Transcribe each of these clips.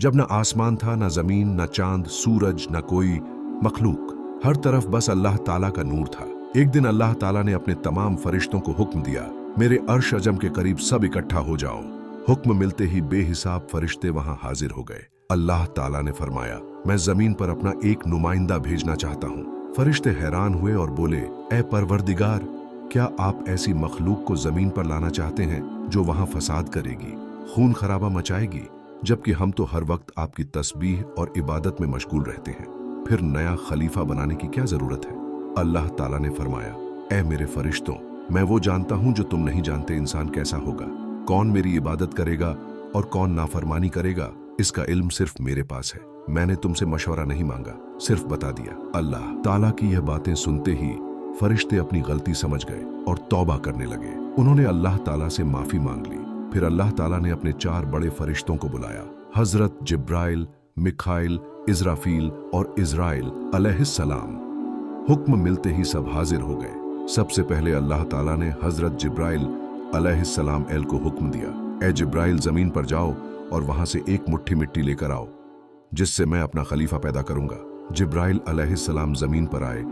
जब न आसमान था, न जमीन, न चांद, सूरज, न कोई मखलूक, हर तरफ बस अल्लाह ताला का नूर था। एक दिन अल्लाह ताला ने अपने तमाम फरिश्तों को हुक्म दिया, मेरे अर्श अजम के करीब सब इकट्ठा हो जाओ। हुक्म मिलते ही बेहिसाब फरिश्ते वहां हाजिर हो गए। अल्लाह ताला ने फरमाया, मैं जमीन पर अपना एक नुमाइंदा भेजना चाहता हूँ। फरिश्ते हैरान हुए और बोले, ए परवरदिगार, क्या आप ऐसी मखलूक को जमीन पर लाना चाहते हैं जो वहां फसाद करेगी, खून खराबा मचाएगी, जबकि हम तो हर वक्त आपकी तस्बीह और इबादत में मशगूल रहते हैं। फिर नया खलीफा बनाने की क्या जरूरत है? अल्लाह ताला ने फरमाया, ए मेरे फरिश्तों, मैं वो जानता हूं जो तुम नहीं जानते। इंसान कैसा होगा, कौन मेरी इबादत करेगा और कौन नाफरमानी करेगा, इसका इल्म सिर्फ मेरे पास है। मैंने तुमसे मशवरा नहीं मांगा, सिर्फ बता दिया। अल्लाह ताला की यह बातें सुनते ही फरिश्ते अपनी गलती समझ गए और तौबा करने लगे। उन्होंने अल्लाह ताला से माफी मांग ली। फिर अल्लाह ताला ने अपने 4 बड़े फरिश्तों को बुलाया, हजरत जिब्राइल, मिखाइल, इज़राफील और इज़राइल अलैहिस्सलाम। हुक्म मिलते ही सब हाजिर हो गए। सबसे पहले अल्लाह ताला ने हजरत जिब्राइल अलैहिस्सलाम एल को हुक्म दिया, ए जिब्राइल, जमीन पर जाओ और वहां से एक मुट्ठी मिट्टी लेकर आओ, जिससे मैं अपना खलीफा पैदा करूंगा। जिब्राइल अलैहिस्सलाम जमीन पर आए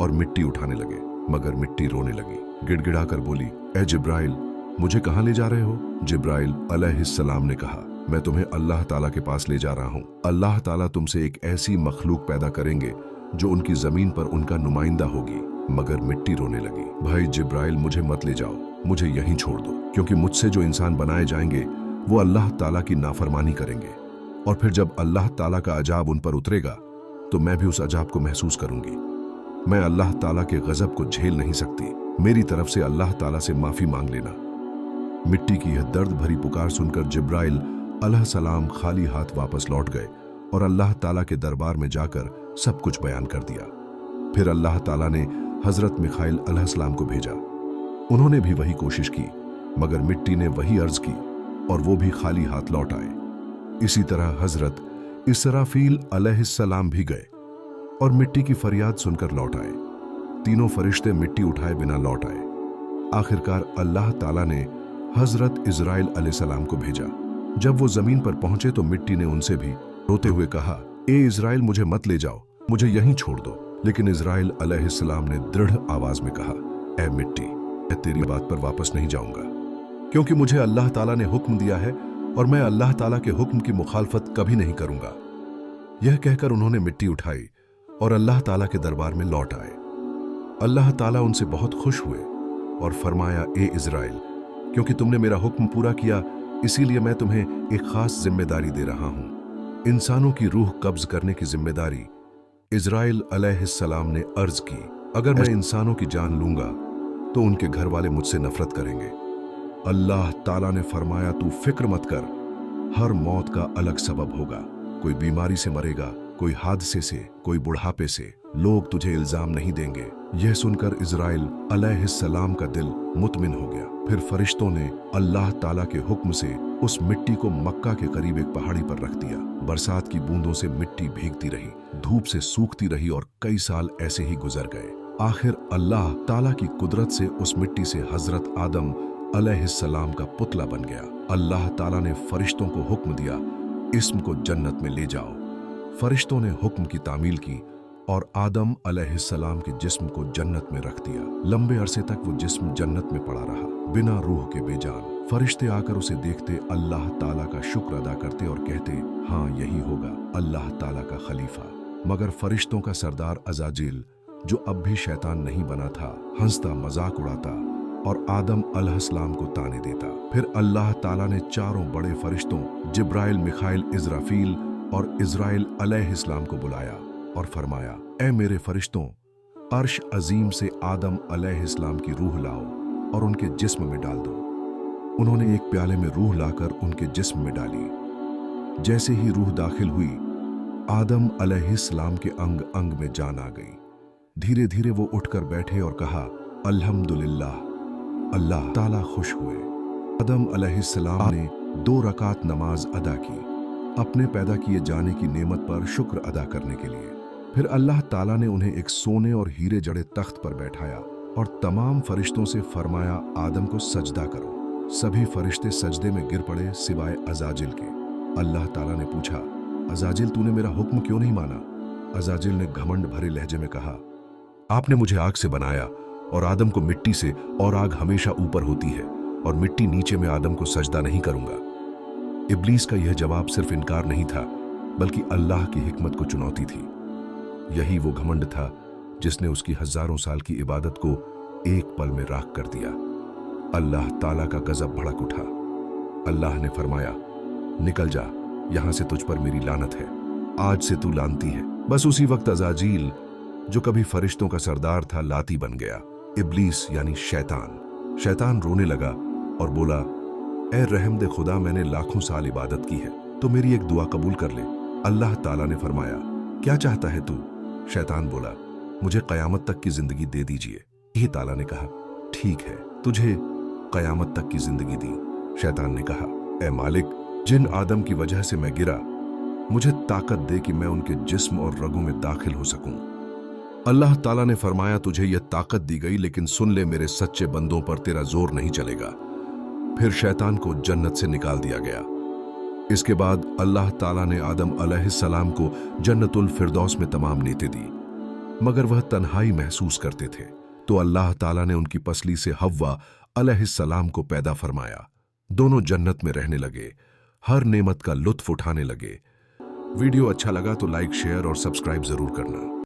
और मिट्टी उठाने लगे, मगर मिट्टी रोने लगी। गिड़गिड़ाकर बोली, ए जिब्राइल, मुझे कहां ले जा रहे हो? जिब्राइल अलैहिस्सलाम ने कहा, मैं तुम्हें अल्लाह ताला के पास ले जा रहा हूं। अल्लाह ताला तुमसे एक ऐसी मखलूक पैदा करेंगे जो उनकी जमीन पर उनका नुमाइंदा होगी। मगर मिट्टी रोने लगी। भाई जिब्राइल, मुझे मत ले जाओ, मुझे यहीं छोड़ दो, क्योंकि मुझसे जो इंसान बनाए जाएंगे वो अल्लाह ताला की नाफरमानी करेंगे, और फिर जब अल्लाह ताला का अजाब उन पर उतरेगा तो मैं भी उस अजाब को महसूस करूंगी। मैं अल्लाह ताला के गजब को झेल नहीं सकती। मेरी तरफ से अल्लाह ताला से माफी मांग लेना। मिट्टी की यह दर्द भरी पुकार सुनकर जिब्राइल अलैहिस्सलाम खाली हाथ वापस लौट गए और अल्लाह ताला के दरबार में जाकर सब कुछ बयान कर दिया। फिर अल्लाह ताला ने हजरत मिखाइल अलैहिस्सलाम को भेजा। उन्होंने भी वही कोशिश की, मगर मिट्टी ने वही अर्ज की और वो भी खाली हाथ लौट आए। इसी तरह हजरत इसराफील अलैहिस्सलाम भी गए और मिट्टी की फरियाद सुनकर लौट आए। तीनों फरिश्ते मिट्टी उठाए बिना लौट आए। आखिरकार अल्लाह ताला ने हजरत इज़राइल अलैहिस्सलाम को भेजा। जब वो जमीन पर पहुंचे तो मिट्टी ने उनसे भी रोते हुए कहा, ए इज़राइल, मुझे मत ले जाओ, मुझे यहीं छोड़ दो। लेकिन इज़राइल अलैहिस्सलाम ने दृढ़ आवाज में कहा, ए मिट्टी, मैं तेरी बात पर वापस नहीं जाऊंगा, क्योंकि मुझे अल्लाह ताला ने हुक्म दिया है और मैं अल्लाह ताला के हुक्म की मुखालफत कभी नहीं करूंगा। यह कहकर उन्होंने मिट्टी उठाई और अल्लाह ताला के दरबार में लौट आए। अल्लाह ताला उनसे बहुत खुश हुए और फरमाया, ए इज़राइल, क्योंकि तुमने मेरा हुक्म पूरा किया, इसीलिए मैं तुम्हें एक खास जिम्मेदारी दे रहा हूं। इंसानों की रूह कब्ज करने की जिम्मेदारी। इज़राइल अलैहिस्सलाम ने अर्ज की, अगर मैं इंसानों की जान लूंगा तो उनके घर वाले मुझसे नफरत करेंगे। अल्लाह ताला ने फरमाया, तू फिक्र मत कर, हर मौत का अलग सबब होगा। कोई बीमारी से मरेगा, कोई हादसे से, कोई बुढ़ापे से। लोग तुझे इल्जाम नहीं देंगे। यह सुनकर इज़राइल अलैहिस्सलाम का दिल मुतमिन हो गया। फिर फरिश्तों ने अल्लाह ताला के हुक्म से उस मिट्टी को मक्का के करीब एक पहाड़ी पर रख दिया। बरसात की बूंदों से मिट्टी भीगती रही, धूप से सूखती रही और कई साल ऐसे ही गुजर गए। आखिर अल्लाह ताला की कुदरत से उस मिट्टी से हजरत आदम अलैहिस्सलाम का पुतला बन गया। अल्लाह ताला ने फरिश्तों को हुक्म दिया, इस्म को जन्नत में ले जाओ। फरिश्तों ने हुक्म की तामील की और आदम अलैहिस्सलाम के जिस्म को जन्नत में रख दिया। लंबे अरसे तक वो जिस्म जन्नत में पड़ा रहा, बिना रूह के बेजान। फरिश्ते आकर उसे देखते, अल्लाह ताला का शुक्र अदा करते और कहते, हाँ, यही होगा अल्लाह ताला का खलीफा। मगर फरिश्तों का सरदार अज़ाजिल, जो अब भी शैतान नहीं बना था, हंसता, मजाक उड़ाता और आदम अलैहिस्सलाम को ताने देता। फिर अल्लाह ताला ने 4 बड़े फरिश्तों जिब्राइल, मिखाइल, इज़राफील और इज़राइल अलैहिस्सलाम को बुलाया और फरमाया, ए मेरे फरिश्तों, अर्श अजीम से आदम अलैहिस्सलाम की रूह लाओ और उनके जिस्म में डाल दो। उन्होंने एक प्याले में रूह लाकर उनके जिस्म में डाली। जैसे ही रूह दाखिल हुई, आदम अलैहिस्सलाम के अंग अंग में जान आ गई। धीरे धीरे वो उठकर बैठे और कहा, अल्हम्दुलिल्लाह। अल्लाह ताला खुश हुए। आदम अलैहिस्सलाम ने 2 रकात नमाज अदा की, अपने पैदा किए जाने की नेमत पर शुक्र अदा करने के लिए। फिर अल्लाह ताला ने उन्हें एक सोने और हीरे जड़े तख्त पर बैठाया और तमाम फरिश्तों से फरमाया, आदम को सजदा करो। सभी फरिश्ते सजदे में गिर पड़े सिवाय अज़ाजिल के। अल्लाह ताला ने पूछा, अजाजिल, तूने मेरा हुक्म क्यों नहीं माना? अजाजिल ने घमंड भरे लहजे में कहा, आपने मुझे आग से बनाया और आदम को मिट्टी से, और आग हमेशा ऊपर होती है और मिट्टी नीचे, में आदम को सजदा नहीं करूंगा। इब्लीस का यह जवाब सिर्फ इनकार नहीं था, बल्कि अल्लाह की हिकमत को चुनौती थी। यही वो घमंड था जिसने उसकी हजारों साल की इबादत को एक पल में राख कर दिया। अल्लाह ताला का गजब भड़क उठा। अल्लाह ने फरमाया, निकल जा, यहां से तुझ पर मेरी लानत है, आज से तू लानती है। बस उसी वक्त अजाजील, जो कभी फरिश्तों का सरदार था, लाती बन गया। इब्लीस यानी शैतान रोने लगा और बोला, ए रहम दे खुदा, मैंने लाखों साल इबादत की है, तो मेरी एक दुआ कबूल कर ले। अल्लाह ताला ने फरमाया, क्या चाहता है तू? शैतान बोला, मुझे कयामत तक की जिंदगी दे दीजिए। ये ताला ने कहा, ठीक है, तुझे कयामत तक की जिंदगी दी। शैतान ने कहा, ए मालिक, जिन आदम की वजह से मैं गिरा, मुझे ताकत दे कि मैं उनके जिस्म और रगों में दाखिल हो सकूं। अल्लाह ताला ने फरमाया, तुझे यह ताकत दी गई, लेकिन सुन ले, मेरे सच्चे बंदों पर तेरा जोर नहीं चलेगा। फिर शैतान को जन्नत से निकाल दिया गया। इसके बाद अल्लाह ताला ने आदम अलैहिस्सलाम को जन्नतुल फिरदौस में तमाम नेते दी, मगर वह तन्हाई महसूस करते थे, तो अल्लाह ताला ने उनकी पसली से हव्वा अलैहिस्सलाम को पैदा फरमाया। दोनों जन्नत में रहने लगे, हर नेमत का लुत्फ उठाने लगे। वीडियो अच्छा लगा तो लाइक, शेयर और सब्सक्राइब जरूर करना।